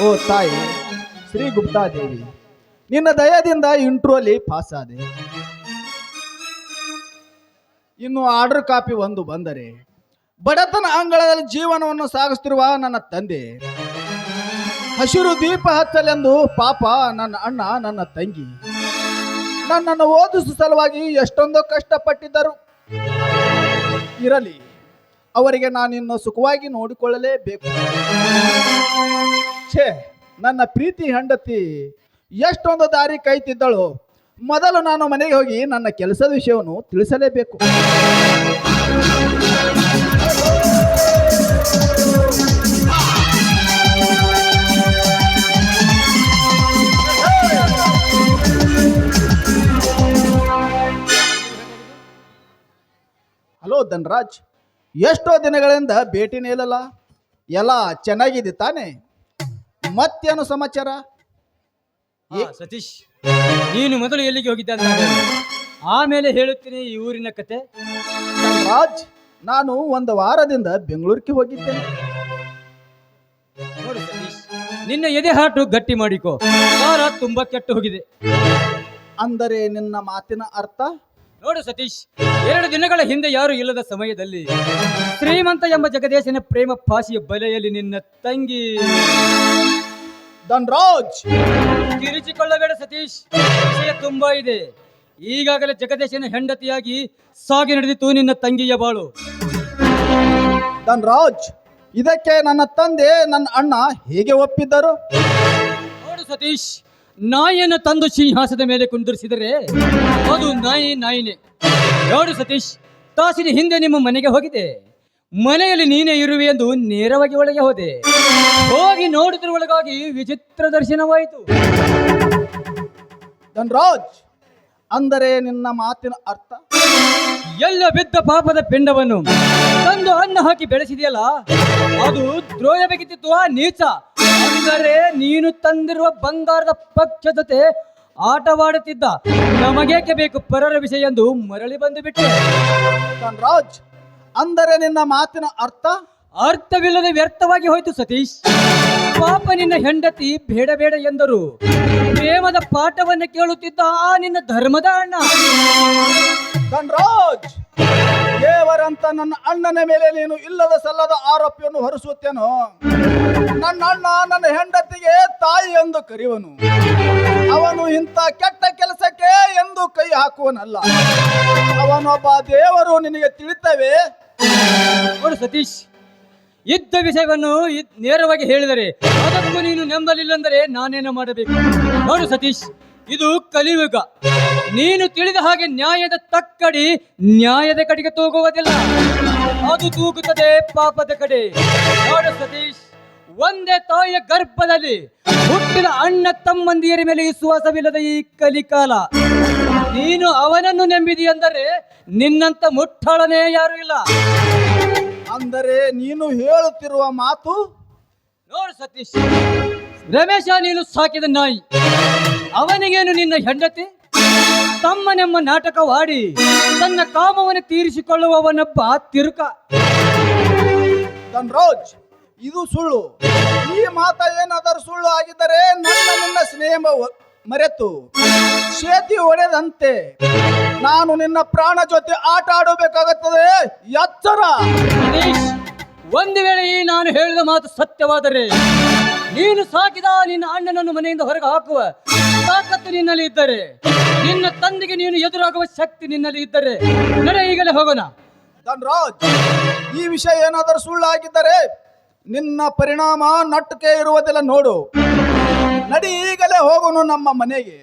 ಓ ತಾಯಿ ಶ್ರೀ ಗುಪ್ತಾದೇವಿ, ನಿನ್ನ ದಯದಿಂದ ಇಂಟ್ರೋಲಿ ಪಾಸ್ ಆದೆ. ಇನ್ನು ಆರ್ಡರ್ ಕಾಪಿ ಒಂದು ಬಂದರೆ ಬಡತನ ಅಂಗಳದಲ್ಲಿ ಜೀವನವನ್ನು ಸಾಗಿಸ್ತಿರುವ ನನ್ನ ತಂದೆ ಹಸಿರು ದೀಪ ಹಚ್ಚಲೆಂದು ಪಾಪ ನನ್ನ ಅಣ್ಣ ನನ್ನ ತಂಗಿ ನನ್ನನ್ನು ಓದಿಸುವ ಸಲುವಾಗಿ ಎಷ್ಟೊಂದು ಕಷ್ಟಪಟ್ಟಿದ್ದರು. ಇರಲಿ, ಅವರಿಗೆ ನಾನಿನ್ನು ಸುಖವಾಗಿ ನೋಡಿಕೊಳ್ಳಲೇಬೇಕು. ಛೇ, ನನ್ನ ಪ್ರೀತಿ ಹೆಂಡತಿ ಎಷ್ಟೊಂದು ದಾರಿ ಕೈತಿದ್ದಳು. ಮೊದಲು ನಾನು ಮನೆಗೆ ಹೋಗಿ ನನ್ನ ಕೆಲಸದ ವಿಷಯವನ್ನು ತಿಳಿಸಲೇಬೇಕು. ಹಲೋ ಧನ್ರಾಜ್, ಎಷ್ಟೋ ದಿನಗಳಿಂದ ಭೇಟಿನೇ ಇಲ್ಲಲ್ಲ. ಎಲ್ಲ ಚೆನ್ನಾಗಿದೆ ತಾನೆ? ಮತ್ತೇನು ಸಮಾಚಾರ? ಸತೀಶ್, ನೀನು ಮೊದಲು ಎಲ್ಲಿಗೆ ಹೋಗಿದ್ದೆ ಅಂತ ಆಮೇಲೆ ಹೇಳುತ್ತೀನಿ ಈ ಊರಿನ ಕತೆ. ಧನ್ರಾಜ್, ನಾನು ಒಂದು ವಾರದಿಂದ ಬೆಂಗಳೂರಿಗೆ ಹೋಗಿದ್ದೇನೆ. ನೋಡು ಸತೀಶ್, ನಿನ್ನ ಎದೆ ಹಾಟು ಗಟ್ಟಿ ಮಾಡಿಕೋ. ವಾರ ತುಂಬಾ ಕೆಟ್ಟು ಹೋಗಿದೆ. ಅಂದರೆ ನಿನ್ನ ಮಾತಿನ ಅರ್ಥ? ನೋಡು ಸತೀಶ್, 2 ದಿನಗಳ ಹಿಂದೆ ಯಾರು ಇಲ್ಲದ ಸಮಯದಲ್ಲಿ ಶ್ರೀಮಂತ ಎಂಬ ಜಗದೀಶನ ಪ್ರೇಮ ಪಾಶಿಯ ಬಲೆಯಲ್ಲಿ ನಿನ್ನ ತಂಗಿ. ಧನ್ರಾಜ್, ಕಿರಿಚಿಕೊಳ್ಳಬೇಡ ಸತೀಶ್, ವಿಷಯ ತುಂಬಾ ಇದೆ. ಈಗಾಗಲೇ ಜಗದೀಶನ ಹೆಂಡತಿಯಾಗಿ ಸಾಗಿ ನಡೆದಿತ್ತು ನಿನ್ನ ತಂಗಿಯ ಬಾಳು. ಧನ್ರಾಜ್, ಇದಕ್ಕೆ ನನ್ನ ತಂದೆ ನನ್ನ ಅಣ್ಣ ಹೇಗೆ ಒಪ್ಪಿದ್ದರು? ನೋಡು ಸತೀಶ್, ನಾಯಿಯನ್ನು ತಂದು ಸಿಂಹಾಸದ ಮೇಲೆ ಕುಂದಿರಿಸಿದರೆ ಅದು ನಾಯಿನೇ. ನೋಡು ಸತೀಶ್, ತಾಸಿನ ಹಿಂದೆ ನಿಮ್ಮ ಮನೆಗೆ ಹೋಗಿದೆ. ಮನೆಯಲ್ಲಿ ನೀನೇ ಇರುವೆ ಎಂದು ನೇರವಾಗಿ ಒಳಗೆ ಹೋದೆ. ಹೋಗಿ ನೋಡಿದ್ರೊಳಗಾಗಿ ವಿಚಿತ್ರ ದರ್ಶನವಾಯಿತು. ಧನ್ರಾಜ್, ಅಂದರೆ ನಿನ್ನ ಮಾತಿನ ಅರ್ಥ? ಎಲ್ಲ ಬಿದ್ದ ಪಾಪದ ಪಿಂಡವನ್ನು ತಂದು ಅನ್ನ ಹಾಕಿ ಬೆಳೆಸಿದೆಯಲ್ಲ, ಅದು ದ್ರೋಹ ಬೇಕಿತ್ತು ಆ ನೀಚ. ಅಂದರೆ ನೀನು ತಂದಿರುವ ಬಂಗಾರದ ಪಕ್ಷ ಜೊತೆ ಆಟವಾಡುತ್ತಿದ್ದ. ನಮಗೇಕೆ ಬೇಕು ಪರರ ವಿಷಯ ಎಂದು ಮರಳಿ ಬಂದು ಬಿಟ್ಟೆ. ಧನ್ರಾಜ್, ಅಂದರೆ ನಿನ್ನ ಮಾತಿನ ಅರ್ಥ? ಅರ್ಥವಿಲ್ಲದೆ ವ್ಯರ್ಥವಾಗಿ ಹೋಯ್ತು ಸತೀಶ್. ಪಾಪ ನಿನ್ನ ಹೆಂಡತಿ ಬೇಡ ಬೇಡ ಎಂದರು. ಪ್ರೇಮದ ಪಾಠವನ್ನು ಕೇಳುತ್ತಿದ್ದ ಆ ನಿನ್ನ ಧರ್ಮದ ಅಣ್ಣ. ಧನ್ರಾಜ್, ದೇವರಂತ ನನ್ನ ಅಣ್ಣನ ಮೇಲೆ ನೀನು ಇಲ್ಲದ ಸಲ್ಲದ ಆರೋಪಿಯನ್ನು ಹೊರಿಸುತ್ತೇನೋ? ನನ್ನ ಅಣ್ಣ ನನ್ನ ಹೆಂಡತಿಗೆ ತಾಯಿ ಎಂದು ಕರೆಯುವನು. ಅವನು ಇಂಥ ಕೆಟ್ಟ ಕೆಲಸಕ್ಕೆ ಎಂದು ಕೈ ಹಾಕುವನಲ್ಲ. ಅವನೊಬ್ಬ ದೇವರು, ನಿನಗೆ ತಿಳಿತವೆ? ನೋಡು ಸತೀಶ್, ಇದ್ದ ವಿಷಯವನ್ನು ನೇರವಾಗಿ ಹೇಳಿದರೆ ಅದಕ್ಕೂ ನೀನು ನಂಬಲಿಲ್ಲಂದರೆ ನಾನೇನು ಮಾಡಬೇಕು? ನೋಡು ಸತೀಶ್, ಇದು ಕಲಿಯುಗ. ನೀನು ತಿಳಿದ ಹಾಗೆ ನ್ಯಾಯದ ತಕ್ಕಡಿ ನ್ಯಾಯದ ಕಡೆಗೆ ತೂಗುವುದಿಲ್ಲ, ಅದು ತೂಗುತ್ತದೆ ಪಾಪದ ಕಡೆ. ನೋಡು ಸತೀಶ್, ಒಂದೇ ತಾಯಿಯ ಗರ್ಭದಲ್ಲಿ ಹುಟ್ಟಿದ ಅಣ್ಣ ತಮ್ಮಂದಿಯರ ಮೇಲೆ ವಿಶ್ವಾಸವಿಲ್ಲದ ಈ ಕಲಿಕಾಲ. ನೀನು ಅವನನ್ನು ನಂಬಿದೆಯೆಂದರೆ ನಿನ್ನಂತ ಮುಟ್ಟಾಳನೇ ಯಾರು ಇಲ್ಲ. ಅಂದರೆ ನೀನು ಹೇಳುತ್ತಿರುವ ಮಾತು? ನೋಡು ಸತೀಶ್, ರಮೇಶ ನೀನು ಸಾಕಿದ ನಾಯಿ, ಅವನಿಗೇನು ನಿನ್ನ ಹೆಂಡತಿ? ತಮ್ಮನೆಂಬ ನಾಟಕವಾಡಿ ತನ್ನ ಕಾಮವನ್ನು ತೀರಿಸಿಕೊಳ್ಳುವವನೊಬ್ಬ ತಿರುಕ. ಧನ್ರಾಜ್, ಇದು ಸುಳ್ಳು. ಈ ಮಾತ ಏನಾದರೂ ಸುಳ್ಳು ಆಗಿದ್ದರೆ ನಿನ್ನ ಸ್ನೇಹ ಮರೆತು ಸೇತಿ ಹೊಡೆದಂತೆ ನಾನು ನಿನ್ನ ಪ್ರಾಣ ಜೊತೆ ಆಟ ಆಡಬೇಕಾಗುತ್ತದೆ. ಎಚ್ಚರ! ಒಂದು ವೇಳೆ ಈ ನಾನು ಹೇಳಿದ ಮಾತು ಸತ್ಯವಾದರೆ ನೀನು ಸಾಕಿದ ನಿನ್ನ ಅಣ್ಣನನ್ನು ಮನೆಯಿಂದ ಹೊರಗೆ ಹಾಕುವ ತಾಕತ್ತು ನಿನ್ನಲ್ಲಿ ಇದ್ದರೆ, ನಿನ್ನ ತಂದೆಗೆ ನೀನು ಎದುರಾಗುವ ಶಕ್ತಿ ನಿನ್ನಲ್ಲಿ ಇದ್ದರೆ ನಡೆ, ಈಗಲೇ ಹೋಗೋಣ. ಧನ್ರಾಜ್, ಈ ವಿಷಯ ಏನಾದರೂ ಸುಳ್ಳು ಆಗಿದ್ದರೆ ನಿನ್ನ ಪರಿಣಾಮ ನಟ್ಟಕ್ಕೆ ಇರುವುದಿಲ್ಲ. ನೋಡು, ನಡಿ, ಈಗಲೇ ಹೋಗೋಣ ನಮ್ಮ ಮನೆಗೆ.